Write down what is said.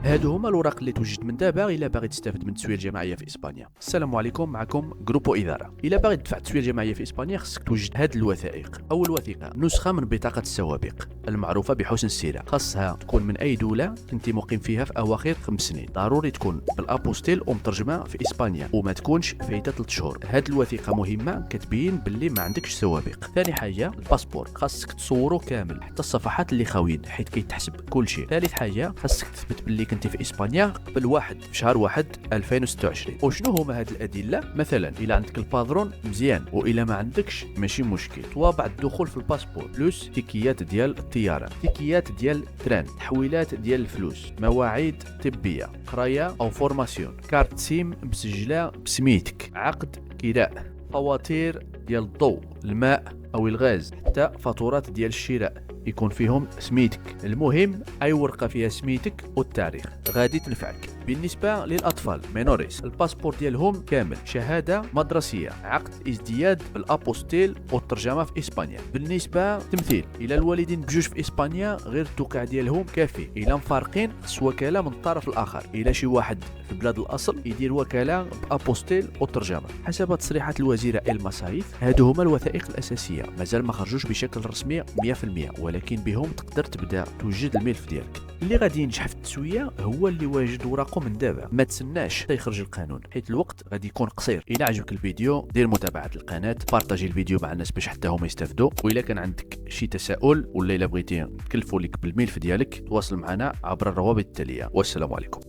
هادو هما الوراق اللي توجد من دابا الا باغي تستافد من التسويه الجماعيه في اسبانيا. السلام عليكم، معكم جروبو اداره. الا باغي تدفع التسويه الجماعيه في اسبانيا خصك توجد هاد الوثائق. اول وثيقه نسخه من بطاقه السوابق المعروفه بحسن السيره، خاصها تكون من اي دوله كنتي مقيم فيها في اواخر 5 سنين، ضروري تكون بالابوستيل ومترجمه في اسبانيا وما تكونش فايته 3 شهور. هاد الوثيقه مهمه كتبين باللي ما عندكش سوابق. ثاني حاجه الباسبور، خاصك تصورو كامل حتى الصفحات اللي خاويين حيت كيتحسب كل شيء. ثالث حاجه خاصك تثبت باللي كنتي في اسبانيا قبل 1 في شهر 1 2026. وشنو هما هاد الادله؟ مثلا الا عندك البادرون مزيان، والا ما عندكش ماشي مشكل. طوابع الدخول في الباسبور بلوس تيكيات ديال الطياره، تيكيات ديال التران، تحويلات ديال الفلوس، مواعيد طبيه، قرايه او فورماسيون، كارت سيم مسجله بسميتك، عقد كراء، فواتير ديال الضوء، الماء او الغاز، حتى فاتورات ديال الشراء يكون فيهم سميتك. المهم اي ورقه فيها سميتك والتاريخ غادي تنفعك. بالنسبه للاطفال مينوريس، الباسبور ديالهم كامل، شهاده مدرسيه، عقد ازدياد بالابوستيل والترجمه في اسبانيا. بالنسبه تمثيل، الى الوالدين بجوج في اسبانيا غير التوقيع ديالهم كافي، الى مفارقين خص وكاله من الطرف الاخر، الى شي واحد في بلاد الاصل يدير وكاله بابوستيل والترجمه. حسب تصريحات الوزيره إلما سايف، هادو هما الوثائق الاساسيه، مازال ما خرجوش بشكل رسمي 100%، ولكن بهم تقدر تبدا توجد الملف ديالك. اللي غادي ينجح في التسويه هو اللي واجد وراقه من دابا، ما تسناش حتى يخرج القانون حيت الوقت غادي يكون قصير. الى عجبك الفيديو دير متابعه القناه، بارطاجي الفيديو مع الناس باش حتى هما يستافدوا، والا كان عندك شي تساؤل ولا الا بغيتي نكلفوا لك بالملف ديالك تواصل معنا عبر الروابط التاليه. والسلام عليكم.